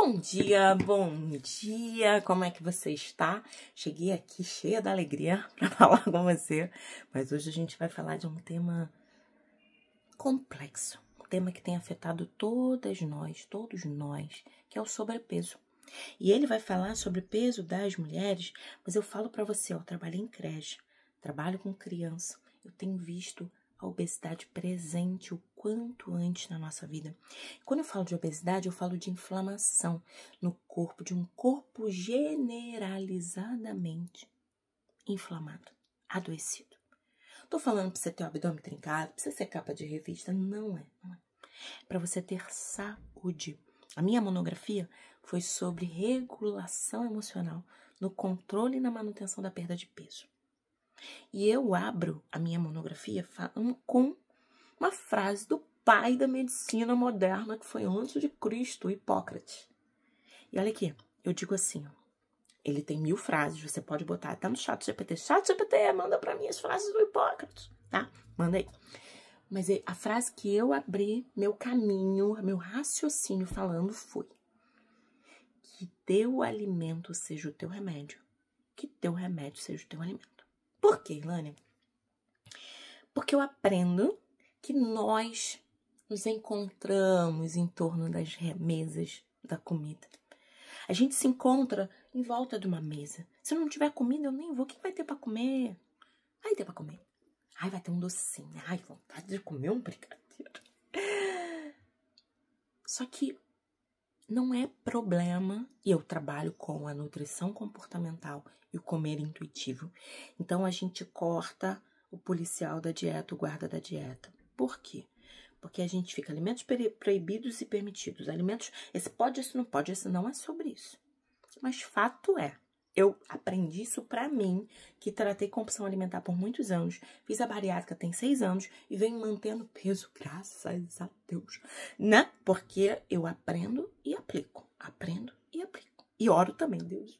bom dia, como é que você está? Cheguei aqui cheia da alegria para falar com você, mas hoje a gente vai falar de um tema complexo, um tema que tem afetado todos nós, que é o sobrepeso. E ele vai falar sobre o peso das mulheres, mas eu falo para você, eu trabalhei em creche, trabalho com criança, eu tenho visto a obesidade presente o quanto antes na nossa vida. Quando eu falo de obesidade, eu falo de inflamação no corpo, de um corpo generalizadamente inflamado, adoecido. Tô falando pra você ter o abdômen trincado, pra você ser capa de revista, não é. Para você ter saúde. A minha monografia foi sobre regulação emocional no controle e na manutenção da perda de peso. E eu abro a minha monografia falando com uma frase do pai da medicina moderna, que foi antes de Cristo, Hipócrates. E olha aqui, eu digo assim, ó, ele tem 1000 frases, você pode botar até no ChatGPT. ChatGPT, manda pra mim as frases do Hipócrates, tá? Manda aí. Mas a frase que eu abri, meu caminho, meu raciocínio falando foi: que teu alimento seja o teu remédio, que teu remédio seja o teu alimento. Por quê, Ilânia? Porque eu aprendo que nós nos encontramos em torno das mesas da comida. A gente se encontra em volta de uma mesa. Se não tiver comida, eu nem vou. O que vai ter para comer? Vai ter para comer. Ai, vai ter um docinho. Ai, vontade de comer um brigadeiro. Só que não é problema, e eu trabalho com a nutrição comportamental e o comer intuitivo. Então, a gente corta o policial da dieta, o guarda da dieta. Por quê? Porque a gente fica alimentos proibidos e permitidos. Alimentos, esse pode, esse não pode, esse não é sobre isso. Mas fato é, eu aprendi isso pra mim, que tratei compulsão alimentar por muitos anos, fiz a bariátrica tem 6 anos e venho mantendo peso, graças a Deus, né? Porque eu aprendo e aplico, aprendo e aplico. E oro também, Deus.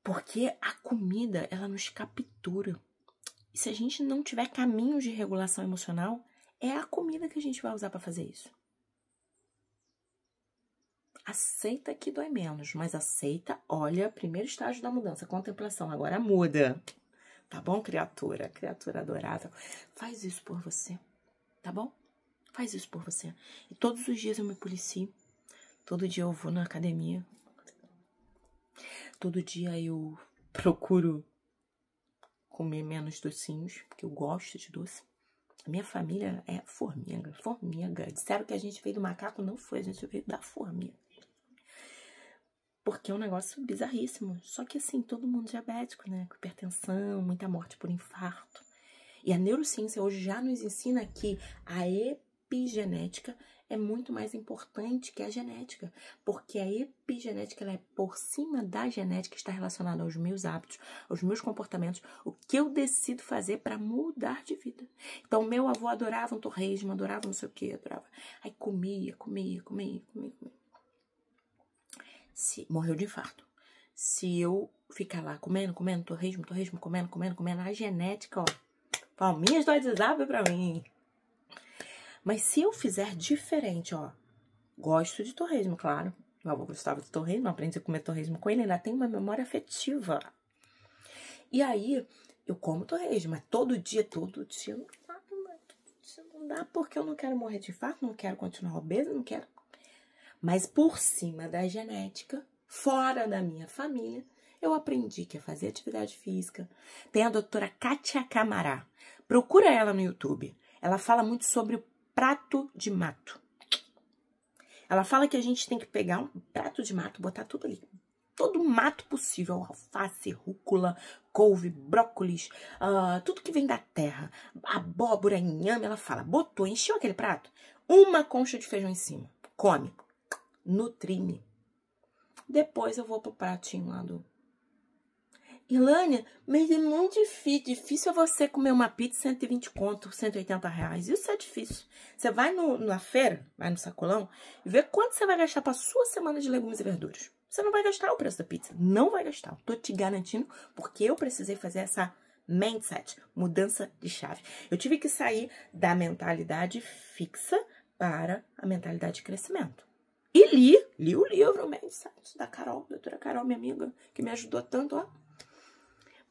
Porque a comida, ela nos captura. E se a gente não tiver caminhos de regulação emocional, é a comida que a gente vai usar para fazer isso. Aceita que dói menos, mas aceita, olha, primeiro estágio da mudança, contemplação, agora muda. Tá bom, criatura? Criatura adorável. Faz isso por você, tá bom? Faz isso por você. E todos os dias eu me policio, todo dia eu vou na academia, todo dia eu procuro comer menos docinhos, porque eu gosto de doce. A minha família é formiga. Disseram que a gente veio do macaco, não foi, a gente veio da formiga. Porque é um negócio bizarríssimo. Só que assim, todo mundo diabético, né? Com hipertensão, muita morte por infarto. E a neurociência hoje já nos ensina que a epigenética é muito mais importante que a genética. Porque a epigenética, ela é por cima da genética, está relacionada aos meus hábitos, aos meus comportamentos, o que eu decido fazer para mudar de vida. Então, meu avô adorava um torresmo, adorava não sei o que, adorava. Aí comia. Morreu de infarto. Se eu ficar lá comendo, torresmo, comendo, a genética, ó, palminhas do WhatsApp pra mim. Mas se eu fizer diferente, ó, gosto de torresmo, claro. Meu avô gostava de torresmo, aprendi a comer torresmo com ele, ainda tem uma memória afetiva. E aí, eu como torresmo, mas todo dia não dá, porque eu não quero morrer de infarto, não quero continuar obesa, não quero. Mas por cima da genética, fora da minha família, eu aprendi que é fazer atividade física. Tem a doutora Kátia Camará. Procura ela no YouTube. Ela fala muito sobre o prato de mato. Ela fala que a gente tem que pegar um prato de mato, botar tudo ali. Todo o mato possível. Alface, rúcula, couve, brócolis, tudo que vem da terra. Abóbora, inhame. Ela fala, botou, encheu aquele prato. Uma concha de feijão em cima. Come. Nutrime. Depois eu vou pro pratinho lá do... Ilânia, mas é muito difícil é você comer uma pizza 120 conto, 180 reais. Isso é difícil. Você vai na feira, vai no sacolão, e vê quanto você vai gastar pra sua semana de legumes e verduras. Você não vai gastar o preço da pizza. Não vai gastar. Tô te garantindo, porque eu precisei fazer essa mindset, mudança de chave. Eu tive que sair da mentalidade fixa para a mentalidade de crescimento. E li o livro Mindset da Carol, doutora Carol, minha amiga, que me ajudou tanto, ó.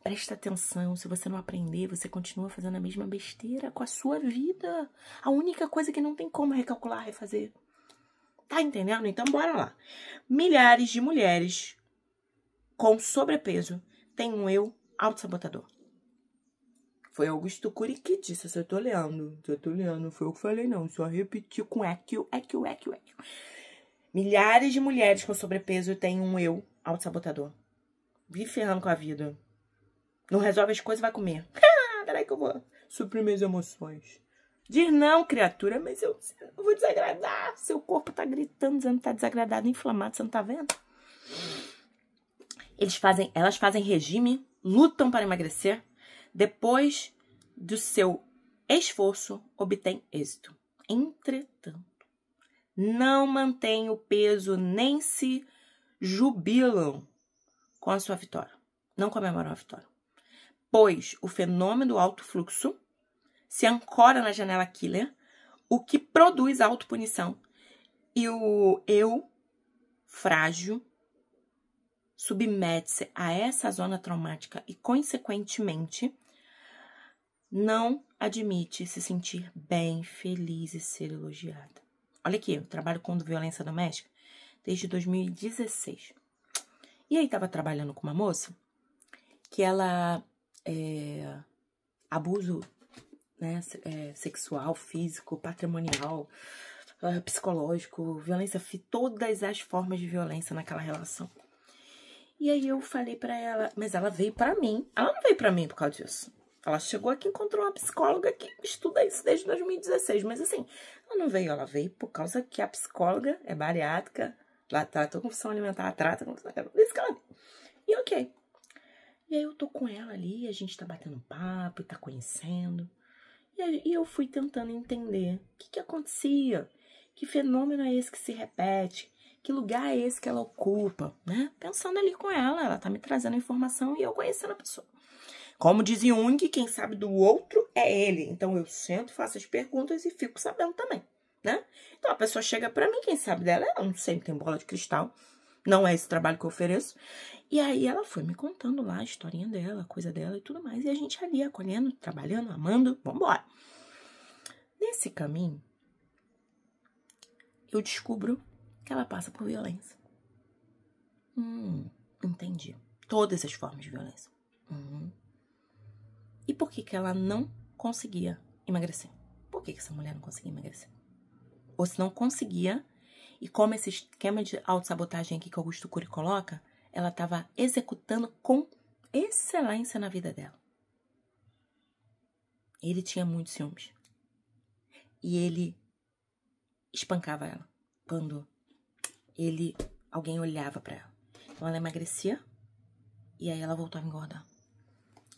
Presta atenção, se você não aprender, você continua fazendo a mesma besteira com a sua vida. A única coisa que não tem como recalcular, refazer. Tá entendendo? Então, bora lá. Milhares de mulheres com sobrepeso têm um eu autossabotador. Foi Augusto Cury que disse, eu tô lendo, não foi eu que falei não, só repeti com equio. Milhares de mulheres com sobrepeso têm um eu autossabotador. Vive ferrando com a vida. Não resolve as coisas, vai comer. Peraí que eu vou suprimir as emoções. Diz não, criatura, mas eu vou desagradar. Seu corpo tá gritando, dizendo que tá desagradado, inflamado, você não tá vendo? Elas fazem regime, lutam para emagrecer. Depois do seu esforço, obtém êxito. Entretanto, não mantêm o peso nem se jubilam com a sua vitória. Não comemoram a vitória. Pois o fenômeno do alto fluxo se ancora na janela killer, o que produz autopunição. E o eu frágil submete-se a essa zona traumática e, consequentemente, não admite se sentir bem, feliz e ser elogiada. Olha aqui, eu trabalho com violência doméstica desde 2016. E aí, tava trabalhando com uma moça que ela abuso, né, sexual, físico, patrimonial, psicológico, violência, todas as formas de violência naquela relação. E aí eu falei pra ela, mas ela veio pra mim. Ela não veio pra mim por causa disso. Ela chegou aqui e encontrou uma psicóloga que estuda isso desde 2016. Mas assim, ela veio por causa que a psicóloga é bariátrica, ela trata com função alimentar, trata com função alimentar. E ok. E aí eu tô com ela ali, a gente tá batendo papo e tá conhecendo. E eu fui tentando entender o que acontecia, que fenômeno é esse que se repete, que lugar é esse que ela ocupa, né? Pensando ali com ela tá me trazendo informação e eu conhecendo a pessoa. Como diz Jung, quem sabe do outro é ele. Então eu sento, faço as perguntas e fico sabendo também, né? Então a pessoa chega pra mim, quem sabe dela, ela não sempre tem bola de cristal, não é esse trabalho que eu ofereço. E aí ela foi me contando lá a historinha dela, a coisa dela e tudo mais. E a gente ali acolhendo, trabalhando, amando, vambora. Nesse caminho, eu descubro que ela passa por violência. Entendi. Todas as formas de violência. E por que ela não conseguia emagrecer? Por que essa mulher não conseguia emagrecer? Ou se não conseguia, e como esse esquema de autossabotagem aqui que Augusto Cury coloca, ela estava executando com excelência na vida dela. Ele tinha muitos ciúmes. E ele espancava ela quando alguém olhava pra ela. Então ela emagrecia e aí ela voltava a engordar.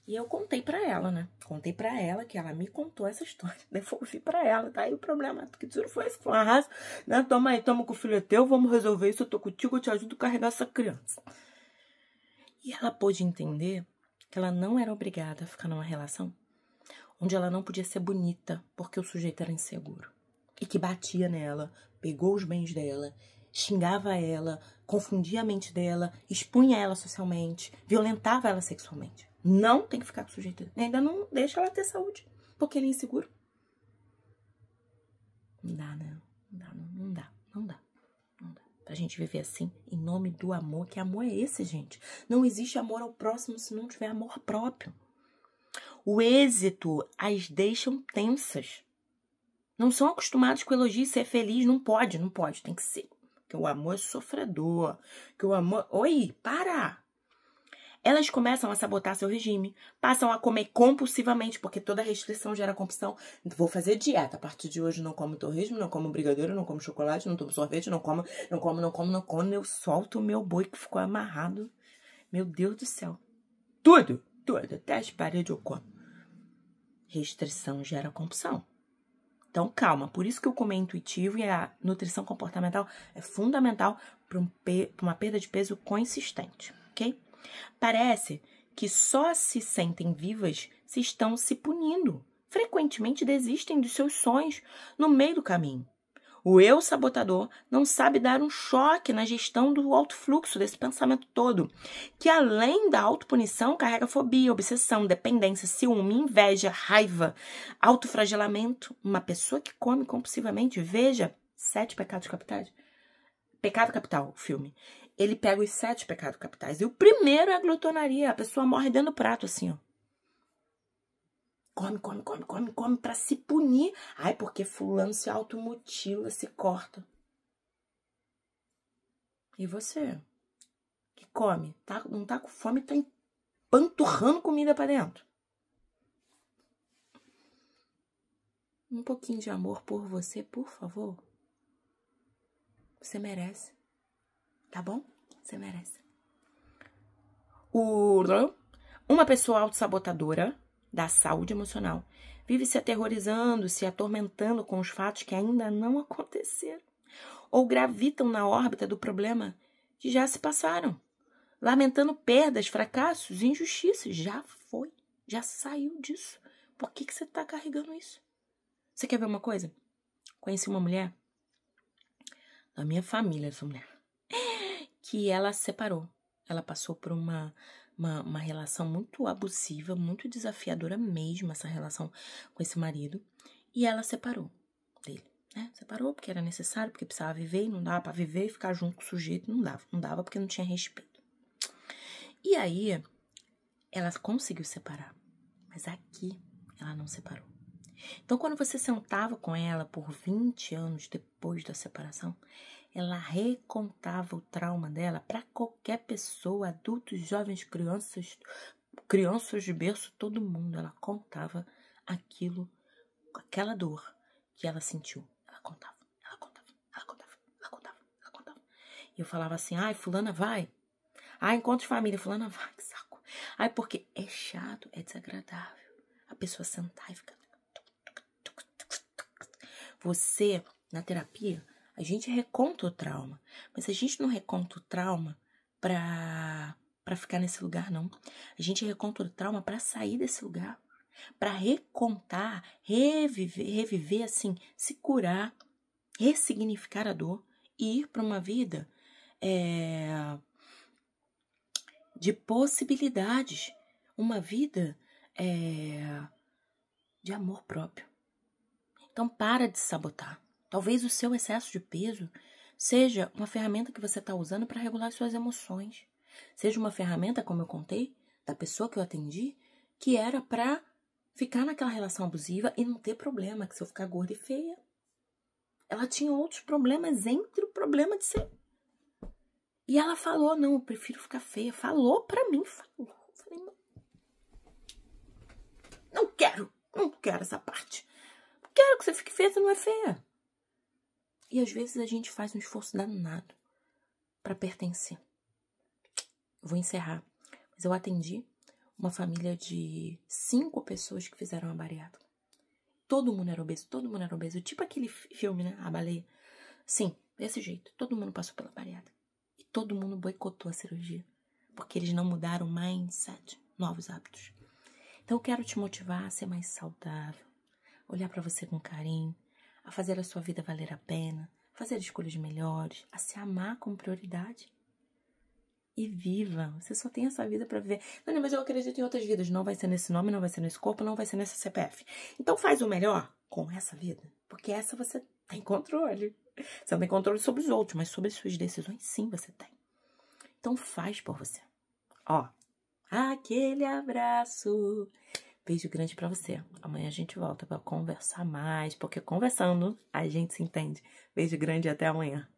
E eu contei pra ela, né? Contei pra ela que ela me contou essa história. Devolvi pra ela, tá? E o problema que tudo foi esse, foi uma raça, né? Toma aí, toma que o filho é teu, vamos resolver isso, eu tô contigo, eu te ajudo a carregar essa criança. E ela pôde entender que ela não era obrigada a ficar numa relação onde ela não podia ser bonita porque o sujeito era inseguro. E que batia nela, pegou os bens dela, xingava ela, confundia a mente dela, expunha ela socialmente, violentava ela sexualmente. Não tem que ficar com o sujeito. Ainda não deixa ela ter saúde, porque ele é inseguro. Não dá, né? Não dá. Pra gente viver assim, em nome do amor. Que amor é esse, gente? Não existe amor ao próximo se não tiver amor próprio. O êxito as deixam tensas. Não são acostumados com elogio e ser feliz. Não pode, tem que ser. Que o amor é sofredor. Que o amor... Oi, para! Elas começam a sabotar seu regime, passam a comer compulsivamente, porque toda restrição gera compulsão. Vou fazer dieta, a partir de hoje não como torresmo, não como brigadeiro, não como chocolate, não tomo sorvete, não como. Eu solto o meu boi que ficou amarrado. Meu Deus do céu. Tudo, até as paredes eu como. Restrição gera compulsão. Então, calma. Por isso que o comer intuitivo e a nutrição comportamental é fundamental para uma perda de peso consistente, ok? Parece que só se sentem vivas se estão se punindo. Frequentemente desistem dos seus sonhos no meio do caminho. O eu sabotador não sabe dar um choque na gestão do alto fluxo, desse pensamento todo, que além da autopunição carrega fobia, obsessão, dependência, ciúme, inveja, raiva, autoflagelamento. Uma pessoa que come compulsivamente, veja, 7 pecados capitais. Pecado capital, o filme. Ele pega os 7 pecados capitais. E o primeiro é a glutonaria. A pessoa morre dentro do prato, assim, ó. Come pra se punir. Ai, porque fulano se automutila, se corta. E você? Que come? Não tá com fome, tá empanturrando comida pra dentro. Um pouquinho de amor por você, por favor. Você merece. Tá bom? Você merece. Uma pessoa autossabotadora da saúde emocional vive se aterrorizando, se atormentando com os fatos que ainda não aconteceram ou gravitam na órbita do problema que já se passaram, lamentando perdas, fracassos, injustiças. Já foi, já saiu disso. Por que você está carregando isso? Você quer ver uma coisa? Conheci uma mulher da minha família, essa mulher, que ela se separou. Ela passou por uma relação muito abusiva, muito desafiadora mesmo, essa relação com esse marido. E ela separou dele, né? Separou porque era necessário, porque precisava viver, e não dava pra viver e ficar junto com o sujeito, não dava. Não dava porque não tinha respeito. E aí, ela conseguiu separar, mas aqui ela não separou. Então, quando você sentava com ela por 20 anos depois da separação, ela recontava o trauma dela para qualquer pessoa, adultos, jovens, crianças de berço, todo mundo. Ela contava aquilo, aquela dor que ela sentiu. Ela contava. E eu falava assim, ai, fulana vai. Ai, encontro de família, fulana vai, que saco. Ai, porque é chato, é desagradável. A pessoa sentar e ficar... Você, na terapia, a gente reconta o trauma. Mas a gente não reconta o trauma pra ficar nesse lugar, não. A gente reconta o trauma pra sair desse lugar. Pra recontar, reviver assim, se curar, ressignificar a dor e ir pra uma vida de possibilidades. Uma vida de amor próprio. Então, para de sabotar. Talvez o seu excesso de peso seja uma ferramenta que você está usando para regular suas emoções. Seja uma ferramenta, como eu contei, da pessoa que eu atendi, que era para ficar naquela relação abusiva e não ter problema, que se eu ficar gorda e feia. Ela tinha outros problemas entre o problema de ser. E ela falou, não, eu prefiro ficar feia. Falou para mim, falou. Eu falei, não quero essa parte. Quero que você fique feia, você não é feia. E às vezes a gente faz um esforço danado para pertencer. Eu vou encerrar. Mas eu atendi uma família de 5 pessoas que fizeram a bariátrica. Todo mundo era obeso. Tipo aquele filme, né? A baleia. Sim, desse jeito. Todo mundo passou pela bariátrica. E todo mundo boicotou a cirurgia. Porque eles não mudaram o mindset, novos hábitos. Então eu quero te motivar a ser mais saudável. Olhar para você com carinho, a fazer a sua vida valer a pena, fazer escolhas melhores, a se amar como prioridade. E viva! Você só tem essa vida para viver. Não, mas eu acredito em outras vidas. Não vai ser nesse nome, não vai ser nesse corpo, não vai ser nesse CPF. Então faz o melhor com essa vida, porque essa você tem controle. Você não tem controle sobre os outros, mas sobre as suas decisões sim você tem. Então faz por você. Ó, aquele abraço. Beijo grande pra você. Amanhã a gente volta pra conversar mais, porque conversando a gente se entende. Beijo grande e até amanhã.